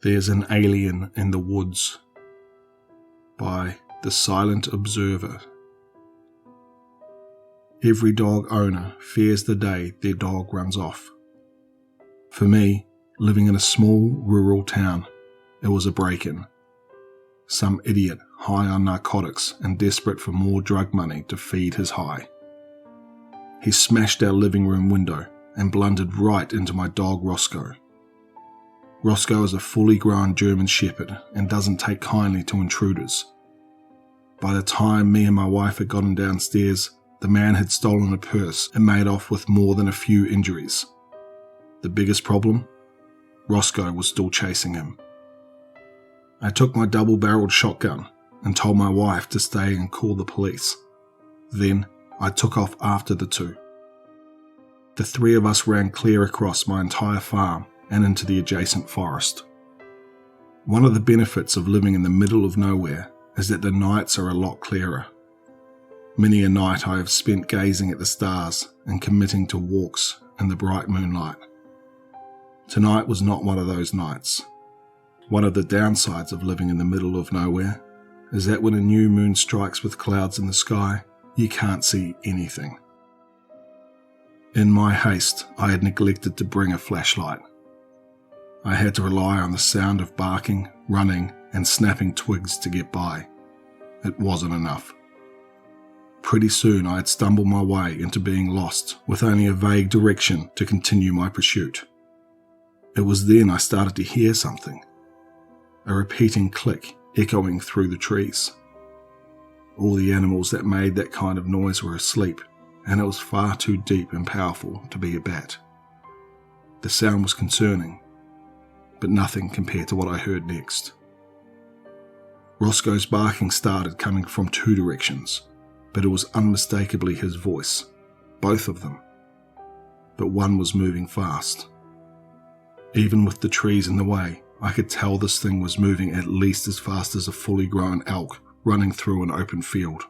There's an Alien in the Woods by TheSilentObserver. Every dog owner fears the day their dog runs off. For me, living in a small rural town, it was a break-in. Some idiot high on narcotics and desperate for more drug money to feed his high. He smashed our living room window and blundered right into my dog Roscoe. Roscoe is a fully grown German Shepherd and doesn't take kindly to intruders. By the time me and my wife had gotten downstairs, the man had stolen a purse and made off with more than a few injuries. The biggest problem? Roscoe was still chasing him. I took my double-barreled shotgun and told my wife to stay and call the police. Then I took off after the two. The three of us ran clear across my entire farm and into the adjacent forest. One of the benefits of living in the middle of nowhere is that the nights are a lot clearer. Many a night I have spent gazing at the stars and committing to walks in the bright moonlight. Tonight was not one of those nights. One of the downsides of living in the middle of nowhere is that when a new moon strikes with clouds in the sky, you can't see anything. In my haste, I had neglected to bring a flashlight. I had to rely on the sound of barking, running, and snapping twigs to get by. It wasn't enough. Pretty soon I had stumbled my way into being lost with only a vague direction to continue my pursuit. It was then I started to hear something. A repeating click echoing through the trees. All the animals that made that kind of noise were asleep, and it was far too deep and powerful to be a bat. The sound was concerning, but nothing compared to what I heard next. Roscoe's barking started coming from two directions, but it was unmistakably his voice, both of them. But one was moving fast. Even with the trees in the way, I could tell this thing was moving at least as fast as a fully grown elk running through an open field.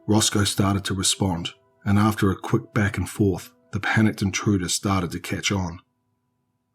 Roscoe started to respond, and after a quick back and forth, the panicked intruder started to catch on.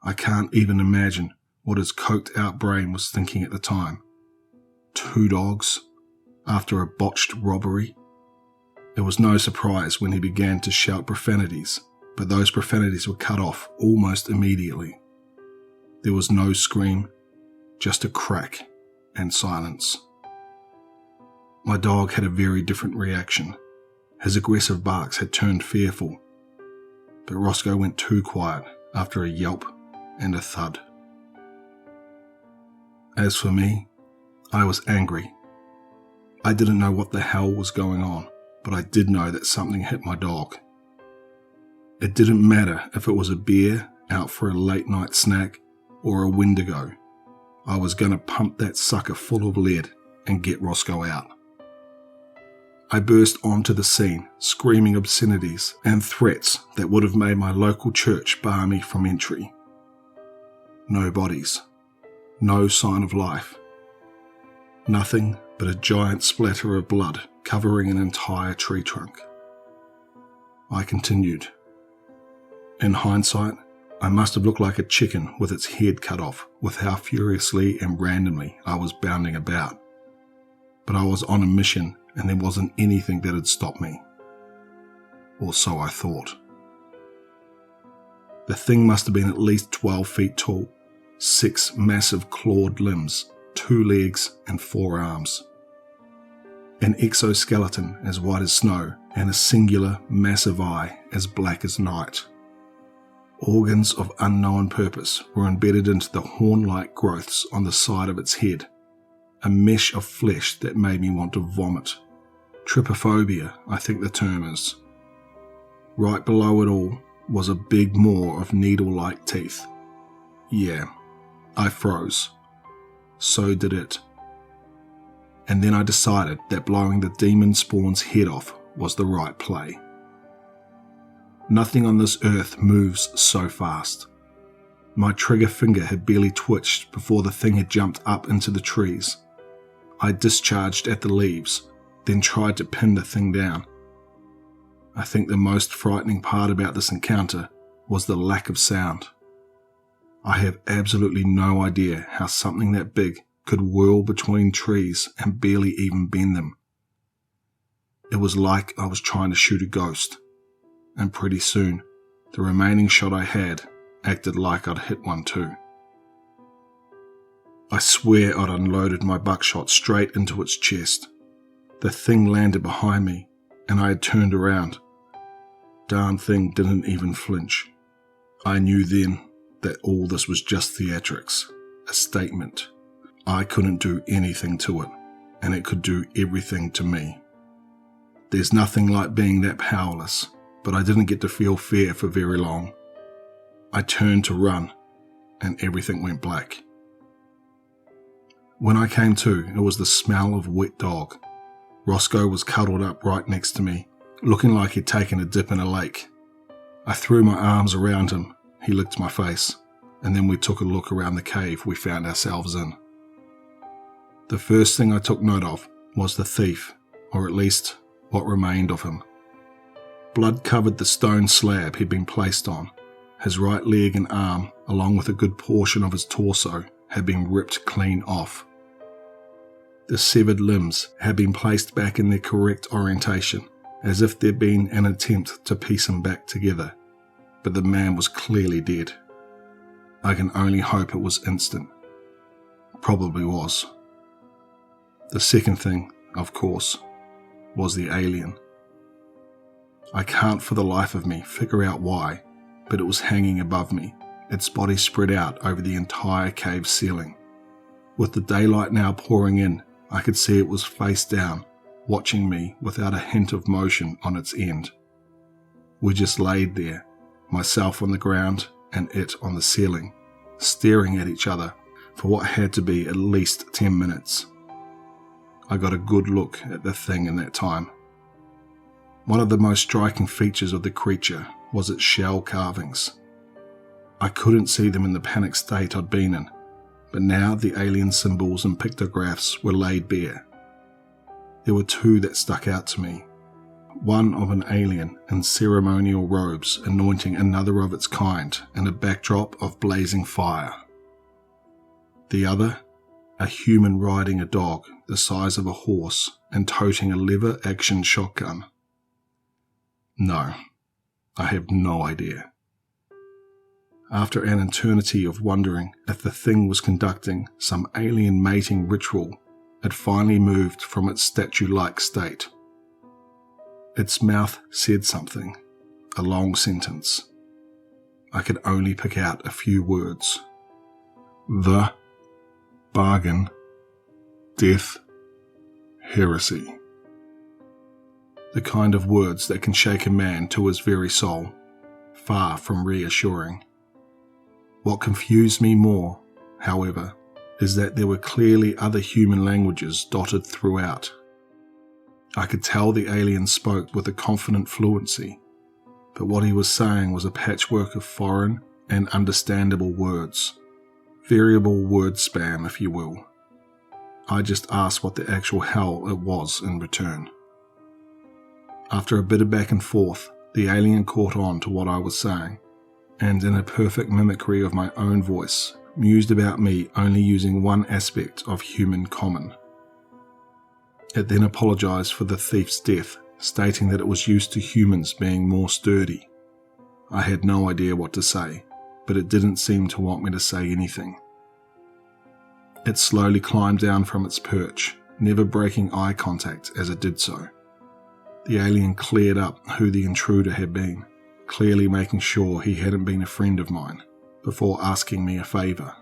I can't even imagine what his coked-out brain was thinking at the time. 2 dogs, after a botched robbery? It was no surprise when he began to shout profanities, but those profanities were cut off almost immediately. There was no scream, just a crack and silence. My dog had a very different reaction. His aggressive barks had turned fearful, but Roscoe went too quiet after a yelp and a thud. As for me, I was angry. I didn't know what the hell was going on, but I did know that something hit my dog. It didn't matter if it was a bear out for a late night snack or a Wendigo. I was going to pump that sucker full of lead and get Roscoe out. I burst onto the scene, screaming obscenities and threats that would have made my local church bar me from entry. No bodies. No sign of life. Nothing but a giant splatter of blood covering an entire tree trunk. I continued. In hindsight, I must have looked like a chicken with its head cut off with how furiously and randomly I was bounding about. But I was on a mission and there wasn't anything that had stopped me. Or so I thought. The thing must have been at least 12 feet tall, 6 massive clawed limbs, 2 legs and 4 arms. An exoskeleton as white as snow and a singular massive eye as black as night. Organs of unknown purpose were embedded into the horn-like growths on the side of its head, a mesh of flesh that made me want to vomit. Trypophobia, I think the term is. Right below it all was a big maw of needle-like teeth. Yeah, I froze. So did it. And then I decided that blowing the demon spawn's head off was the right play. Nothing on this earth moves so fast. My trigger finger had barely twitched before the thing had jumped up into the trees. I discharged at the leaves, then tried to pin the thing down. I think the most frightening part about this encounter was the lack of sound. I have absolutely no idea how something that big could whirl between trees and barely even bend them. It was like I was trying to shoot a ghost, and pretty soon, the remaining shot I had acted like I'd hit one too. I swear I'd unloaded my buckshot straight into its chest. The thing landed behind me, and I had turned around. Darn thing didn't even flinch. I knew then that all this was just theatrics, a statement. I couldn't do anything to it, and it could do everything to me. There's nothing like being that powerless, but I didn't get to feel fear for very long. I turned to run, and everything went black. When I came to, it was the smell of wet dog. Roscoe was cuddled up right next to me, looking like he'd taken a dip in a lake. I threw my arms around him, he licked my face, and then we took a look around the cave we found ourselves in. The first thing I took note of was the thief, or at least what remained of him. Blood covered the stone slab he'd been placed on. His right leg and arm, along with a good portion of his torso, had been ripped clean off. The severed limbs had been placed back in their correct orientation, as if there'd been an attempt to piece him back together, but the man was clearly dead. I can only hope it was instant. Probably was. The second thing, of course, was the alien. I can't for the life of me figure out why, but it was hanging above me, its body spread out over the entire cave ceiling. With the daylight now pouring in, I could see it was face down, watching me without a hint of motion on its end. We just laid there, myself on the ground and it on the ceiling, staring at each other for what had to be at least 10 minutes. I got a good look at the thing in that time. One of the most striking features of the creature was its shell carvings. I couldn't see them in the panic state I'd been in, but now the alien symbols and pictographs were laid bare. There were two that stuck out to me. One of an alien in ceremonial robes anointing another of its kind in a backdrop of blazing fire. The other, a human riding a dog the size of a horse and toting a lever-action shotgun. No, I have no idea. After an eternity of wondering if the thing was conducting some alien mating ritual, it finally moved from its statue-like state. Its mouth said something, a long sentence. I could only pick out a few words. The bargain, death, heresy. The kind of words that can shake a man to his very soul, far from reassuring. What confused me more, however, is that there were clearly other human languages dotted throughout. I could tell the alien spoke with a confident fluency, but what he was saying was a patchwork of foreign and understandable words. Variable word spam, if you will. I just asked what the actual hell it was in return. After a bit of back and forth, the alien caught on to what I was saying, and in a perfect mimicry of my own voice, mused about me only using one aspect of human common. It then apologized for the thief's death, stating that it was used to humans being more sturdy. I had no idea what to say, but it didn't seem to want me to say anything. It slowly climbed down from its perch, never breaking eye contact as it did so. The alien cleared up who the intruder had been, clearly making sure he hadn't been a friend of mine, before asking me a favor.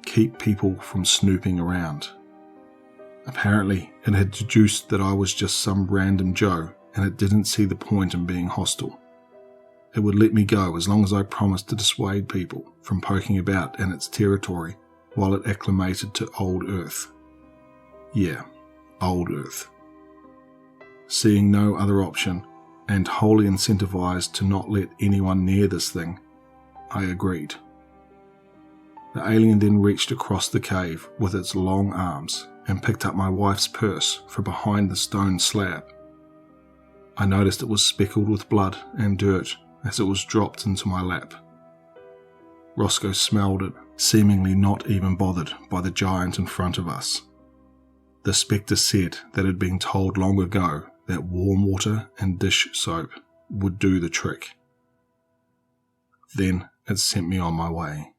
Keep people from snooping around. Apparently, it had deduced that I was just some random Joe, and it didn't see the point in being hostile. It would let me go as long as I promised to dissuade people from poking about in its territory while it acclimated to old Earth. Yeah, old Earth. Seeing no other option, and wholly incentivized to not let anyone near this thing, I agreed. The alien then reached across the cave with its long arms and picked up my wife's purse from behind the stone slab. I noticed it was speckled with blood and dirt as it was dropped into my lap. Roscoe smelled it, seemingly not even bothered by the giant in front of us. The spectre said that it had been told long ago that warm water and dish soap would do the trick. Then it sent me on my way.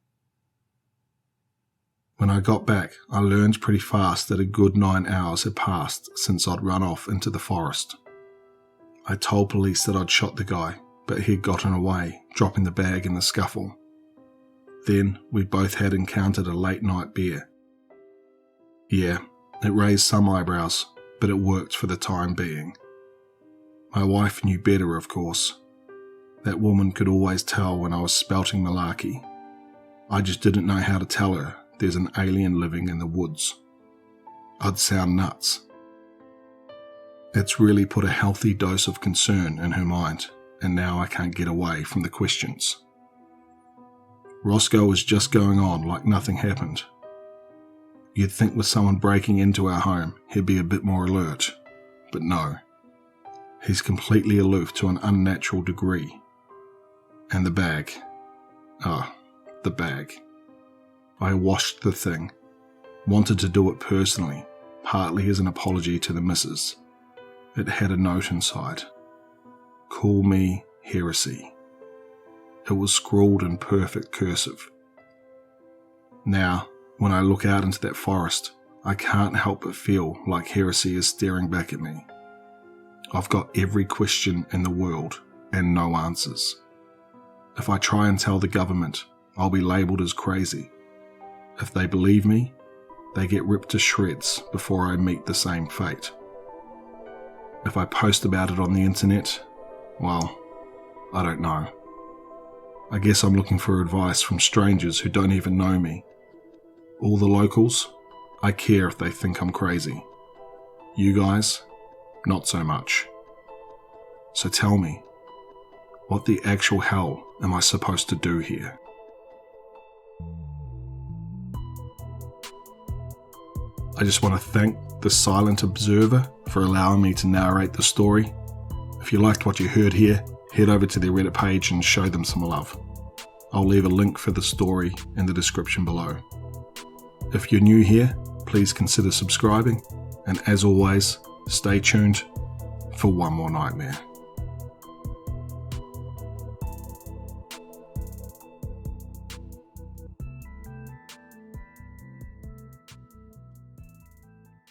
When I got back, I learned pretty fast that a good 9 hours had passed since I'd run off into the forest. I told police that I'd shot the guy, but he'd gotten away, dropping the bag in the scuffle. Then we both had encountered a late-night bear. Yeah, it raised some eyebrows, but it worked for the time being. My wife knew better, of course. That woman could always tell when I was spouting malarkey. I just didn't know how to tell her there's an alien living in the woods. I'd sound nuts. It's really put a healthy dose of concern in her mind, and now I can't get away from the questions. Roscoe was just going on like nothing happened. You'd think with someone breaking into our home, he'd be a bit more alert, but no. He's completely aloof to an unnatural degree. And the bag. The bag. I washed the thing. Wanted to do it personally, partly as an apology to the missus. It had a note inside. Call me heresy. It was scrawled in perfect cursive. Now, when I look out into that forest, I can't help but feel like heresy is staring back at me. I've got every question in the world and no answers. If I try and tell the government, I'll be labelled as crazy. If they believe me, they get ripped to shreds before I meet the same fate. If I post about it on the internet, well, I don't know. I guess I'm looking for advice from strangers who don't even know me. All the locals, I care if they think I'm crazy. You guys, not so much. So tell me, what the actual hell am I supposed to do here? I just want to thank The Silent Observer for allowing me to narrate the story. If you liked what you heard here, head over to their Reddit page and show them some love. I'll leave a link for the story in the description below. If you're new here, please consider subscribing, and as always, stay tuned for one more nightmare.